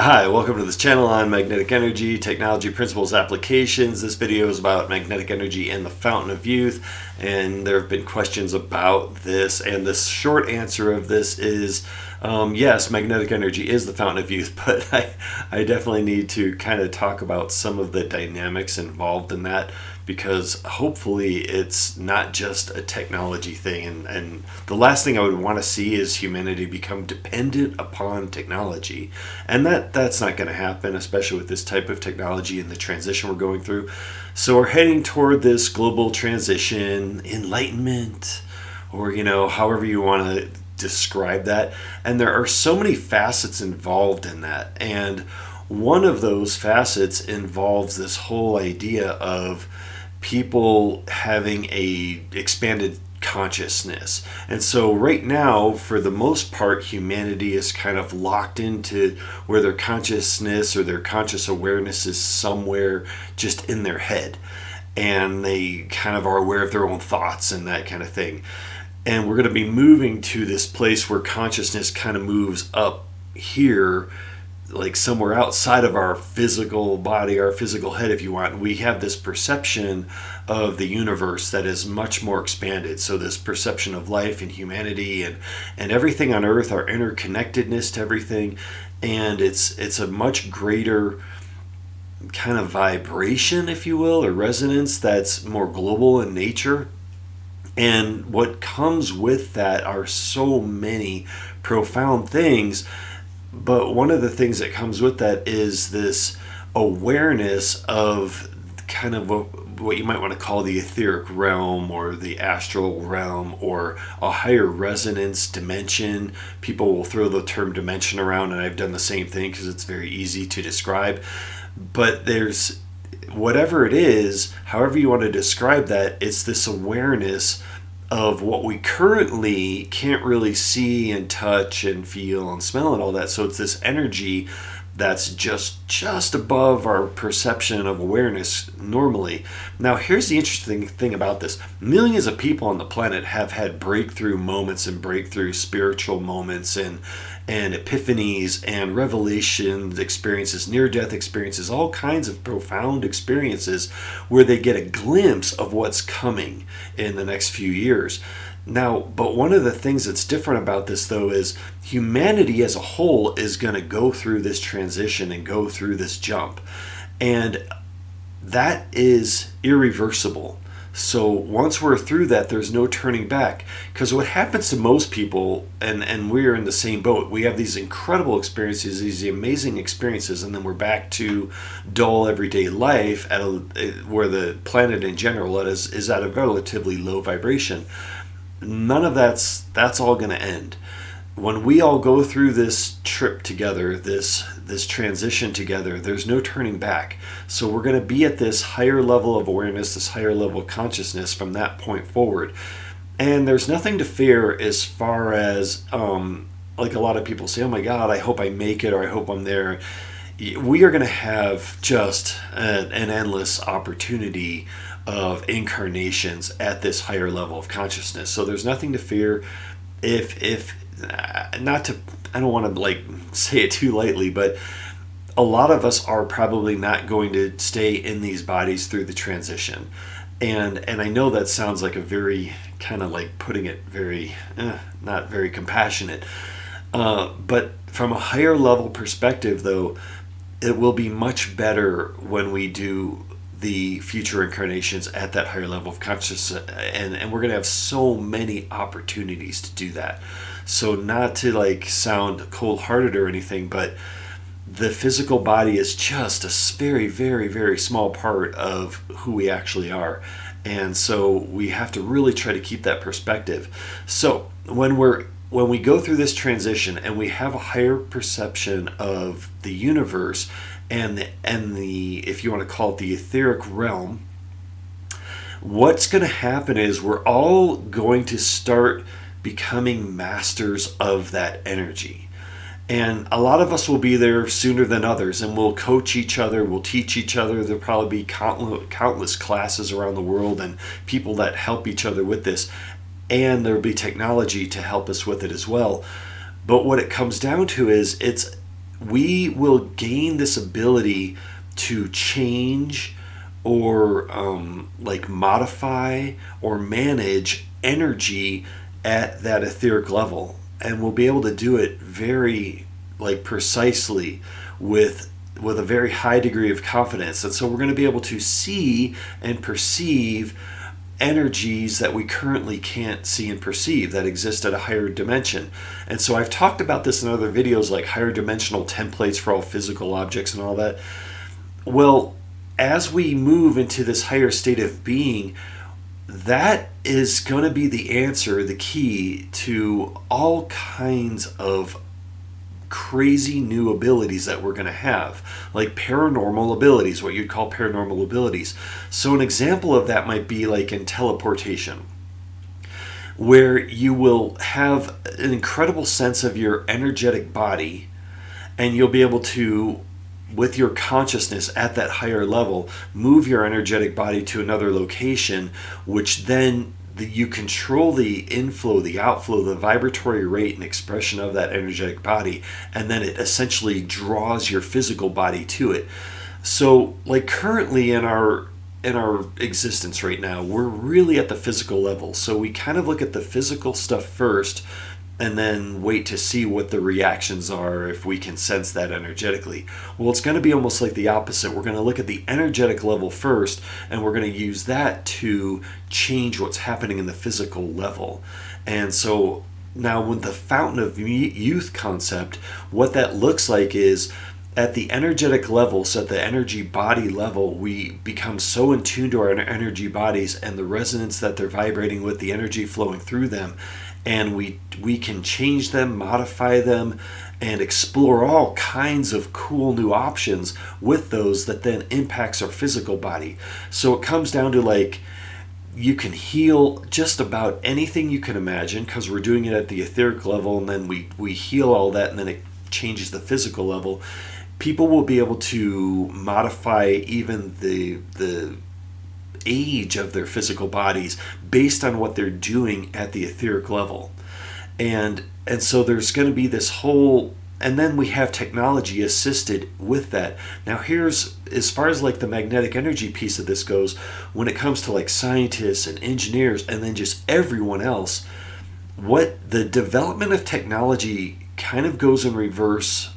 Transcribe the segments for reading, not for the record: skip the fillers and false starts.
Hi, welcome to this channel on magnetic energy, technology, principles, applications. This video is about magnetic energy and the fountain of youth, and there have been questions about this, and the short answer of this is yes, magnetic energy is the fountain of youth, but I definitely need to kind of talk about some of the dynamics involved in that, because hopefully it's not just a technology thing, and the last thing I would want to see is humanity become dependent upon technology, and that's not going to happen, especially with this type of technology and the transition we're going through. So we're heading toward this global transition, enlightenment, or however you want to describe that, and there are so many facets involved in that, and one of those facets involves this whole idea of people having a expanded consciousness. And so right now, for the most part, humanity is kind of locked into where their consciousness or their conscious awareness is somewhere just in their head, and they kind of are aware of their own thoughts and that kind of thing. And we're going to be moving to this place where consciousness kind of moves up here, like somewhere outside of our physical body, our physical head, if you want. We have this perception of the universe that is much more expanded. So this perception of life and humanity and everything on earth, our interconnectedness to everything, and it's a much greater kind of vibration, if you will, or resonance that's more global in nature. And what comes with that are so many profound things. But one of the things that comes with that is this awareness of kind of what you might want to call the etheric realm or the astral realm or a higher resonance dimension. People will throw the term dimension around, and I've done the same thing because it's very easy to describe. But there's whatever it is, however you want to describe that, it's this awareness of what we currently can't really see and touch and feel and smell and all that. So it's this energy that's just above our perception of awareness normally. Now, here's the interesting thing about this. Millions of people on the planet have had breakthrough moments and breakthrough spiritual moments and epiphanies and revelations experiences, near-death experiences, all kinds of profound experiences where they get a glimpse of what's coming in the next few years. Now, but one of the things that's different about this, though, is humanity as a whole is going to go through this transition and go through this jump. And that is irreversible. So once we're through that, there's no turning back. Because what happens to most people, and we're in the same boat, we have these incredible experiences, these amazing experiences, and then we're back to dull everyday life where the planet in general is at a relatively low vibration. None of that's all going to end. When we all go through this trip together, this transition together, there's no turning back. So we're going to be at this higher level of awareness, this higher level of consciousness from that point forward. And there's nothing to fear as far as, like a lot of people say, oh my God, I hope I make it, or I hope I'm there. We are going to have just an endless opportunity of incarnations at this higher level of consciousness. So there's nothing to fear. I don't want to say it too lightly, but a lot of us are probably not going to stay in these bodies through the transition. And I know that sounds like a very kind of like putting it very, not very compassionate. But from a higher level perspective, though, it will be much better when we do the future incarnations at that higher level of consciousness, and we're going to have so many opportunities to do that. So not to sound cold-hearted or anything, but the physical body is just a very, very, very small part of who we actually are. And so we have to really try to keep that perspective. So when we go through this transition and we have a higher perception of the universe and the if you want to call it the etheric realm, what's going to happen is we're all going to start becoming masters of that energy. And a lot of us will be there sooner than others, and we'll coach each other, we'll teach each other. There'll probably be countless classes around the world and people that help each other with this. And there'll be technology to help us with it as well. But what it comes down to is we will gain this ability to change or like modify or manage energy at that etheric level, and we'll be able to do it very like precisely with a very high degree of confidence. And so we're going to be able to see and perceive energies that we currently can't see and perceive that exist at a higher dimension. And so I've talked about this in other videos, like higher dimensional templates for all physical objects and all that. Well, as we move into this higher state of being, that is going to be the answer, the key to all kinds of crazy new abilities that we're going to have, like paranormal abilities, what you'd call paranormal abilities. So an example of that might be like in teleportation, where you will have an incredible sense of your energetic body, and you'll be able to, with your consciousness at that higher level, move your energetic body to another location, which then you control the inflow, the outflow, the vibratory rate and expression of that energetic body, and then it essentially draws your physical body to it. So like currently in our existence right now, we're really at the physical level. So we kind of look at the physical stuff first, and then wait to see what the reactions are if we can sense that energetically. Well, it's going to be almost like the opposite. We're going to look at the energetic level first, and we're going to use that to change what's happening in the physical level. And so now with the fountain of youth concept, what that looks like is at the energetic level, so at the energy body level, we become so in tune to our energy bodies and the resonance that they're vibrating with, the energy flowing through them, and we can change them, modify them, and explore all kinds of cool new options with those that then impacts our physical body. So it comes down to like, you can heal just about anything you can imagine, because we're doing it at the etheric level, and then we heal all that, and then it changes the physical level. People will be able to modify even the age of their physical bodies based on what they're doing at the etheric level. And so there's going to be this whole, and then we have technology assisted with that. Now here's, as far as like the magnetic energy piece of this goes, when it comes to like scientists and engineers and then just everyone else, what the development of technology kind of goes in reverse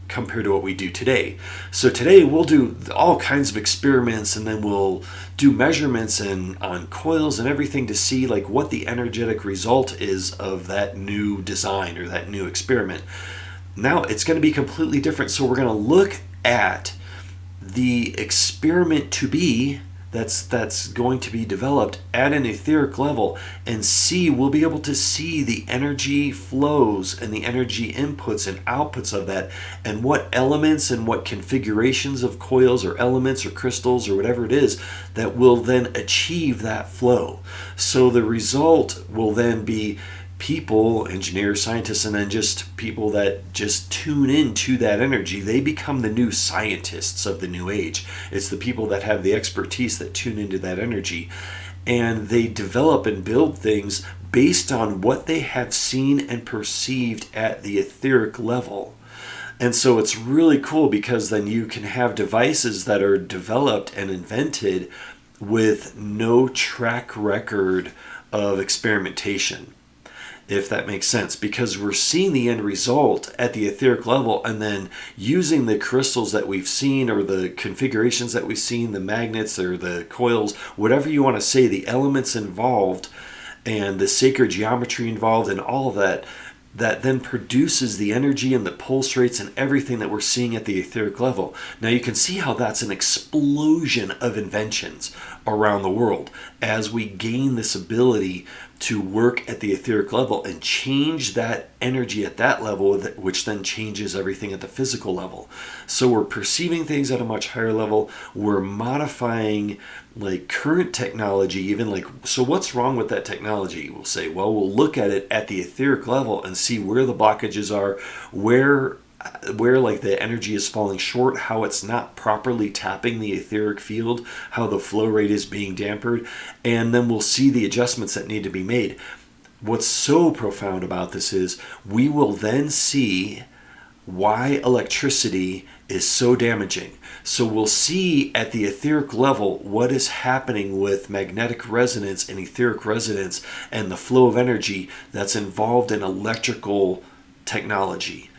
compared to what we do today. So today we'll do all kinds of experiments, and then we'll do measurements and on coils and everything to see like what the energetic result is of that new design or that new experiment. Now it's going to be completely different. So we're going to look at the experiment to be that's going to be developed at an etheric level, and we'll be able to see the energy flows and the energy inputs and outputs of that, and what elements and what configurations of coils or elements or crystals or whatever it is that will then achieve that flow. So the result will then be people, engineers, scientists, and then just people that just tune into that energy. They become the new scientists of the new age. It's the people that have the expertise that tune into that energy, and they develop and build things based on what they have seen and perceived at the etheric level. And so it's really cool, because then you can have devices that are developed and invented with no track record of experimentation, if that makes sense, because we're seeing the end result at the etheric level, and then using the crystals that we've seen or the configurations that we've seen, the magnets or the coils, whatever you want to say, the elements involved and the sacred geometry involved and all of that, that then produces the energy and the pulse rates and everything that we're seeing at the etheric level. Now you can see how that's an explosion of inventions around the world as we gain this ability to work at the etheric level and change that energy at that level, which then changes everything at the physical level. So we're perceiving things at a much higher level. We're modifying like current technology, even like, so what's wrong with that technology? We'll say, well, we'll look at it at the etheric level and see where the blockages are, where like the energy is falling short, how it's not properly tapping the etheric field, how the flow rate is being dampened, and then we'll see the adjustments that need to be made. What's so profound about this is we will then see why electricity is so damaging. So we'll see at the etheric level what is happening with magnetic resonance and etheric resonance and the flow of energy that's involved in electrical technology.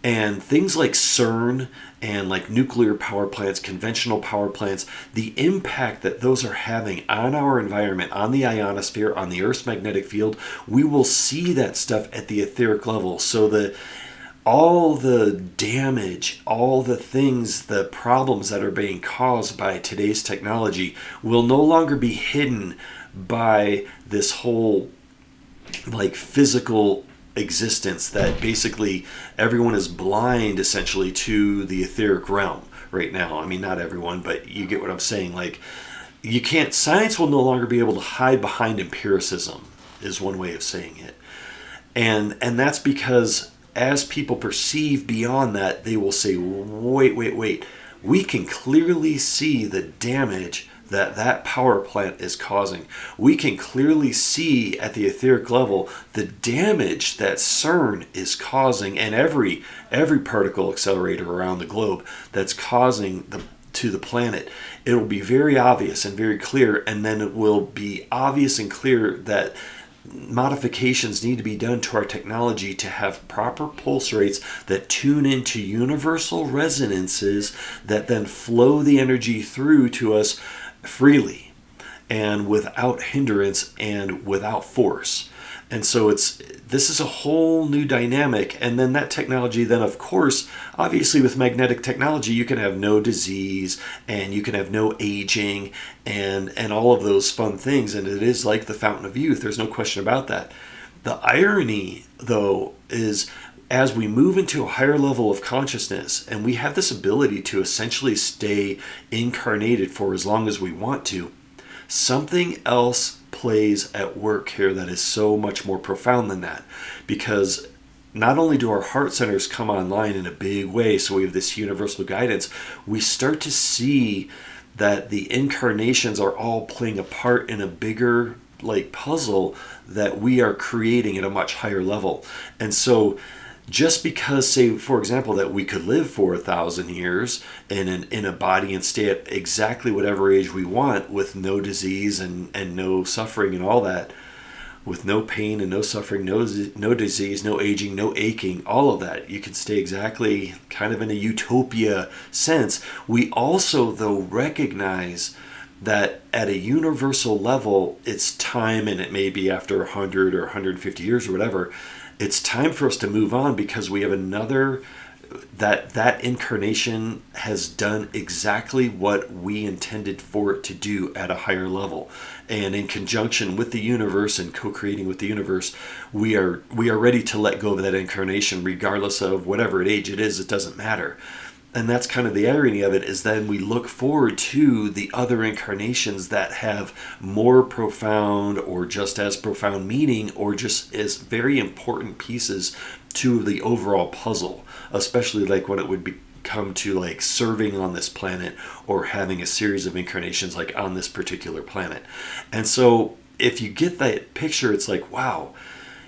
And things like CERN and like nuclear power plants, conventional power plants, the impact that those are having on our environment, on the ionosphere, on the Earth's magnetic field, we will see that stuff at the etheric level. So all the damage, all the things, the problems that are being caused by today's technology will no longer be hidden by this whole like physical existence that basically everyone is blind essentially to the etheric realm right now. I mean, not everyone, but you get what I'm saying. Like, you can't, science will no longer be able to hide behind empiricism is one way of saying it. And that's because as people perceive beyond that, they will say, wait, we can clearly see the damage that power plant is causing. We can clearly see at the etheric level the damage that CERN is causing, and every particle accelerator around the globe that's causing to the planet. It will be very obvious and very clear, and then it will be obvious and clear that modifications need to be done to our technology to have proper pulse rates that tune into universal resonances that then flow the energy through to us freely and without hindrance and without force. And so this is a whole new dynamic. And then that technology, then of course, obviously with magnetic technology, you can have no disease and you can have no aging and all of those fun things. And it is like the fountain of youth. There's no question about that. The irony, though, is as we move into a higher level of consciousness and we have this ability to essentially stay incarnated for as long as we want to, something else plays at work here that is so much more profound than that. Because not only do our heart centers come online in a big way, so we have this universal guidance, we start to see that the incarnations are all playing a part in a bigger like puzzle that we are creating at a much higher level. And so just because, say, for example, that we could live for 1,000 years in a body and stay at exactly whatever age we want with no disease and no suffering and all that, with no pain and no suffering, no disease, no aging, no aching, all of that, you can stay exactly kind of in a utopia sense. We also, though, recognize that at a universal level, it's time, and it may be after 100 or 150 years or whatever, it's time for us to move on because we have another, that incarnation has done exactly what we intended for it to do at a higher level. And in conjunction with the universe and co-creating with the universe, we are ready to let go of that incarnation regardless of whatever age it is, it doesn't matter. And that's kind of the irony of it, is then we look forward to the other incarnations that have more profound or just as profound meaning or just as very important pieces to the overall puzzle, especially like when it would come to like serving on this planet or having a series of incarnations like on this particular planet. And so if you get that picture, it's like, wow,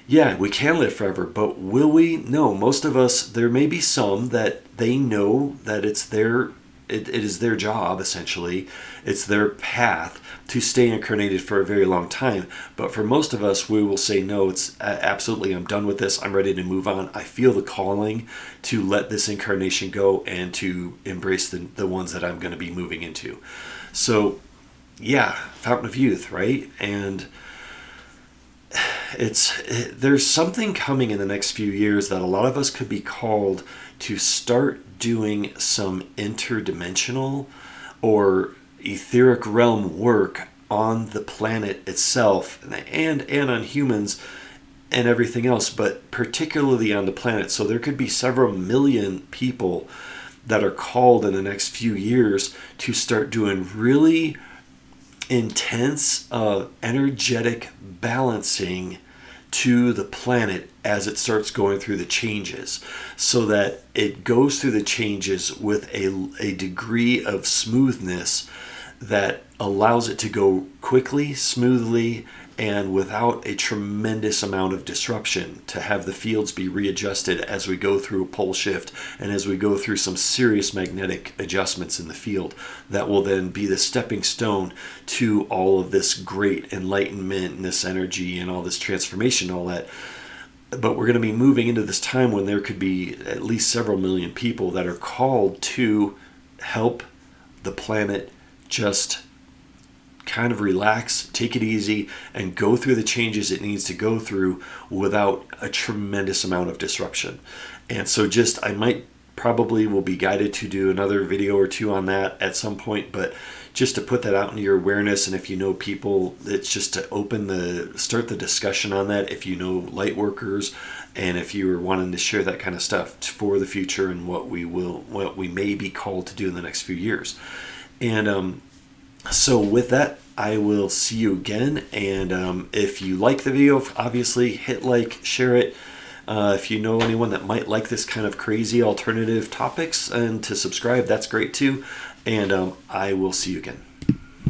yeah, we can live forever, but will we? No, most of us, there may be some that they know that it is their job, essentially. It's their path to stay incarnated for a very long time. But for most of us, we will say, no, it's absolutely, I'm done with this. I'm ready to move on. I feel the calling to let this incarnation go and to embrace the ones that I'm going to be moving into. So, yeah, Fountain of Youth, right? And there's something coming in the next few years that a lot of us could be called to start doing some interdimensional or etheric realm work on the planet itself and on humans and everything else, but particularly on the planet. So there could be several million people that are called in the next few years to start doing really intense energetic balancing to the planet as it starts going through the changes, so that it goes through the changes with a degree of smoothness that allows it to go quickly, smoothly, and without a tremendous amount of disruption, to have the fields be readjusted as we go through a pole shift and as we go through some serious magnetic adjustments in the field that will then be the stepping stone to all of this great enlightenment and this energy and all this transformation, all that. But we're going to be moving into this time when there could be at least several million people that are called to help the planet just kind of relax, take it easy, and go through the changes it needs to go through without a tremendous amount of disruption. And so I might probably will be guided to do another video or two on that at some point, but just to put that out into your awareness. And if you know people, it's just to start the discussion on that. If you know light workers, and if you are wanting to share that kind of stuff for the future and what we may be called to do in the next few years. And so with that, I will see you again. And if you like the video, obviously hit like, share it. If you know anyone that might like this kind of crazy alternative topics and to subscribe, that's great too. And I will see you again.